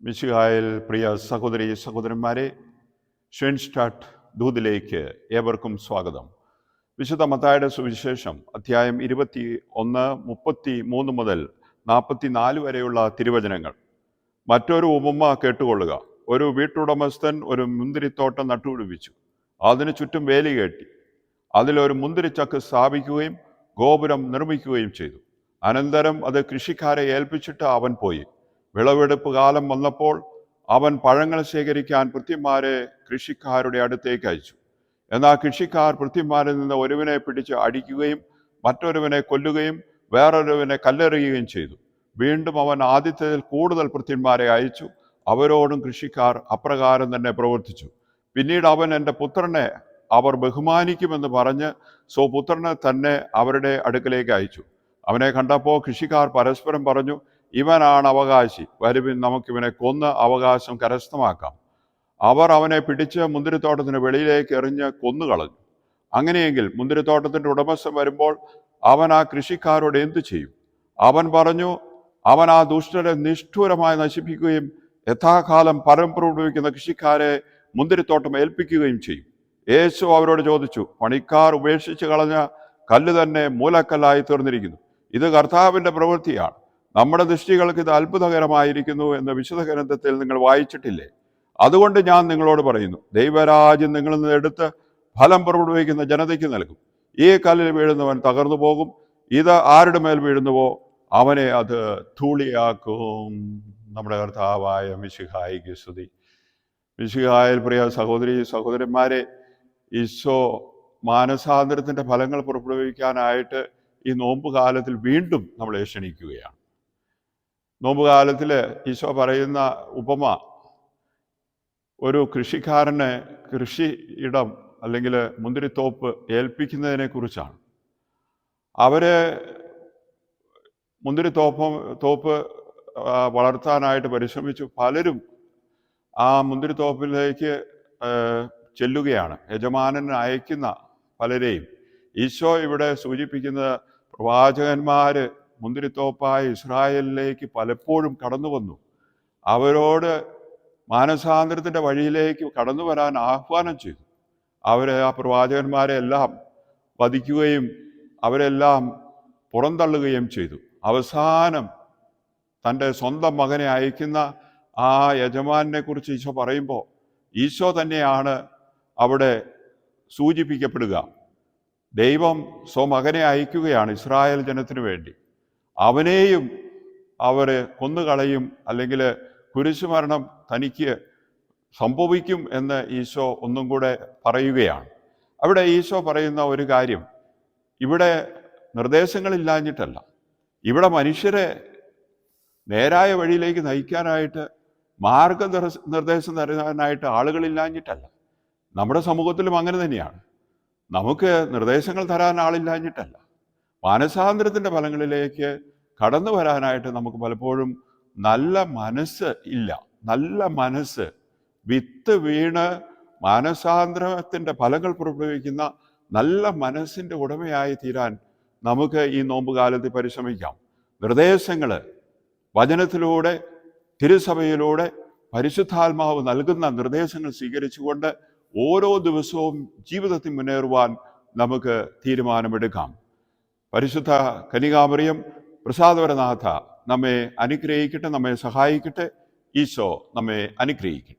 മിശിഹായിൽ പ്രിയ സഹോദരി സഹോദരന്മാരെ, ഷെൻസ്റ്റാട്ട് ദൂതിലേക്ക് ഏവർക്കും സ്വാഗതം. വിശുദ്ധ മത്തായിയുടെ സുവിശേഷം അധ്യായം 21, 33 മുതൽ 44 വരെയുള്ള തിരുവചനങ്ങൾ. മറ്റൊരു ഉപമ കേട്ടുകൊള്ളുക. ഒരു വീട്ടുടമസ്ഥൻ ഒരു മുന്തിരിത്തോട്ടം നട്ടുപിടിപ്പിച്ചു. അതിനു ചുറ്റും വേലി കെട്ടി അതിലൊരു മുന്തിരിച്ചക്ക് സ്ഥാപിക്കുകയും ഗോപുരം നിർമ്മിക്കുകയും ചെയ്തു. അനന്തരം അത് കൃഷിക്കാരെ ഏൽപ്പിച്ചിട്ട് അവൻ പോയി. വിളവെടുപ്പ് കാലം വന്നപ്പോൾ അവൻ പഴങ്ങൾ ശേഖരിക്കാൻ ഭൃത്യന്മാരെ കൃഷിക്കാരുടെ അടുത്തേക്ക് അയച്ചു. എന്നാൽ കൃഷിക്കാർ ഭൃത്യന്മാരിൽ നിന്ന് ഒരുവനെ പിടിച്ച് അടിക്കുകയും മറ്റൊരുവനെ കൊല്ലുകയും വേറൊരുവനെ കല്ലെറിയുകയും ചെയ്തു. വീണ്ടും അവൻ ആദ്യത്തേതിൽ കൂടുതൽ ഭൃത്യന്മാരെ അയച്ചു. അവരോടും കൃഷിക്കാർ അപ്രകാരം തന്നെ പ്രവർത്തിച്ചു. പിന്നീട് അവൻ എൻ്റെ പുത്രനെ അവർ ബഹുമാനിക്കുമെന്ന് പറഞ്ഞ് സ്വപുത്രനെ തന്നെ അവരുടെ അടുക്കലേക്ക് അയച്ചു. അവനെ കണ്ടപ്പോൾ കൃഷിക്കാർ പരസ്പരം പറഞ്ഞു, ഇവനാണ് അവകാശി, വരുവിൻ നമുക്കിവനെ കൊന്ന് അവകാശം കരസ്ഥമാക്കാം. അവർ അവനെ പിടിച്ച് മുന്തിരിത്തോട്ടത്തിന് വെളിയിലേക്ക് എറിഞ്ഞ് കൊന്നുകളഞ്ഞു. അങ്ങനെയെങ്കിൽ മുന്തിരിത്തോട്ടത്തിൻ്റെ ഉടമസ്ഥൻ വരുമ്പോൾ അവൻ ആ കൃഷിക്കാരോട് എന്തു ചെയ്യും? അവൻ പറഞ്ഞു, അവൻ ആ ദുഷ്ടരെ നിഷ്ഠൂരമായി നശിപ്പിക്കുകയും യഥാകാലം ഫലം പുറപ്പെടുവിക്കുന്ന കൃഷിക്കാരെ മുന്തിരിത്തോട്ടം ഏൽപ്പിക്കുകയും ചെയ്യും. യേശു അവരോട് ചോദിച്ചു, പണിക്കാർ ഉപേക്ഷിച്ച് കളഞ്ഞ കല്ല് തന്നെ മൂലക്കല്ലായി തീർന്നിരിക്കുന്നു. ഇത് കർത്താവിൻ്റെ പ്രവൃത്തിയാണ്. നമ്മുടെ ദൃഷ്ടികൾക്ക് ഇത് അത്ഭുതകരമായിരിക്കുന്നു എന്ന് വിശുദ്ധ ഗ്രന്ഥത്തിൽ നിങ്ങൾ വായിച്ചിട്ടില്ലേ? അതുകൊണ്ട് ഞാൻ നിങ്ങളോട് പറയുന്നു, ദൈവരാജ്യം നിങ്ങളിൽ നിന്ന് എടുത്ത് ഫലം പുറപ്പെടുവിക്കുന്ന ജനതയ്ക്ക് നൽകും. ഈ കല്ലിൽ വീഴുന്നവൻ തകർന്നു പോകും. ഇത് ആരുടെ മേൽ വീഴുന്നുവോ അവനെ അത് ധൂളിയാക്കും. നമ്മുടെ കർത്താവായ മിശിഹായിക്ക് സ്തുതി. മിശിഹായിൽ പ്രിയ സഹോദരി സഹോദരന്മാരെ, ഈശോ മാനസാന്തരത്തിൻ്റെ ഫലങ്ങൾ പുറപ്പെടുവിക്കാനായിട്ട് ഈ നോമ്പുകാലത്തിൽ വീണ്ടും നമ്മളെ ക്ഷണിക്കുകയാണ്. നോമ്പുകാലത്തിൽ ഈശോ പറയുന്ന ഉപമ ഒരു കൃഷിക്കാരന് കൃഷിയിടം അല്ലെങ്കിൽ മുന്തിരിത്തോപ്പ് ഏൽപ്പിക്കുന്നതിനെ കുറിച്ചാണ്. അവര് മുന്തിരിത്തോപ്പ് വളർത്താനായിട്ട് പരിശ്രമിച്ചു. പലരും ആ മുന്തിരിത്തോപ്പിലേക്ക് ചെല്ലുകയാണ്. യജമാനൻ അയക്കുന്ന പലരെയും ഈശോ ഇവിടെ സൂചിപ്പിക്കുന്നത് പ്രവാചകന്മാര് മുന്തിരിത്തോപ്പായ ഇസ്രായേലിലേക്ക് പലപ്പോഴും കടന്നു വന്നു. അവരോട് മാനസാന്തരത്തിൻ്റെ വഴിയിലേക്ക് കടന്നു വരാൻ ആഹ്വാനം ചെയ്തു. അവരെ ആ പ്രവാചകന്മാരെ എല്ലാം വധിക്കുകയും അവരെല്ലാം പുറന്തള്ളുകയും ചെയ്തു. അവസാനം തൻ്റെ സ്വന്തം മകനെ അയക്കുന്ന ആ യജമാനെ കുറിച്ച് ഈശോ പറയുമ്പോൾ ഈശോ തന്നെയാണ് അവിടെ സൂചിപ്പിക്കപ്പെടുക. ദൈവം സ്വമകനെ അയക്കുകയാണ് ഇസ്രായേൽ ജനത്തിനു വേണ്ടി. അവനെയും അവർ കൊന്നുകളയും, അല്ലെങ്കിൽ കുരിശുമരണം തനിക്ക് സംഭവിക്കും എന്ന് ഈശോ ഒന്നും കൂടെ പറയുകയാണ്. അവിടെ ഈശോ പറയുന്ന ഒരു കാര്യം, ഇവിടെ നിർദ്ദേശങ്ങളില്ലാഞ്ഞിട്ടല്ല, ഇവിടെ മനുഷ്യരെ നേരായ വഴിയിലേക്ക് നയിക്കാനായിട്ട് മാർഗനിർദ്ദേശം തരാനായിട്ട് ആളുകളില്ലാഞ്ഞിട്ടല്ല. നമ്മുടെ സമൂഹത്തിലും അങ്ങനെ തന്നെയാണ്. നമുക്ക് നിർദ്ദേശങ്ങൾ തരാൻ ആളില്ലാഞ്ഞിട്ടല്ല, മാനസാന്തരത്തിൻ്റെ ഫലങ്ങളിലേക്ക് കടന്നു വരാനായിട്ട് നമുക്ക് പലപ്പോഴും നല്ല മനസ്സ് ഇല്ല. നല്ല മനസ്സ് വിത്ത് വീണ് മാനസാന്തരത്തിൻ്റെ ഫലങ്ങൾ പുറപ്പെടുവിക്കുന്ന നല്ല മനസ്സിൻ്റെ ഉടമയായി തീരാൻ നമുക്ക് ഈ നോമ്പുകാലത്ത് പരിശ്രമിക്കാം. നിർദ്ദേശങ്ങൾ വചനത്തിലൂടെ തിരുസഭയിലൂടെ പരിശുദ്ധാത്മാവ് നൽകുന്ന നിർദ്ദേശങ്ങൾ സ്വീകരിച്ചുകൊണ്ട് ഓരോ ദിവസവും ജീവിതത്തിൽ മുന്നേറുവാൻ നമുക്ക് തീരുമാനമെടുക്കാം. പരിശുദ്ധ കന്യകാമറിയം പ്രസാദവരനാഥ നമ്മെ അനുഗ്രഹിക്കട്ടെ, നമ്മെ സഹായിക്കട്ടെ. ഈശോ നമ്മെ അനുഗ്രഹിക്കട്ടെ.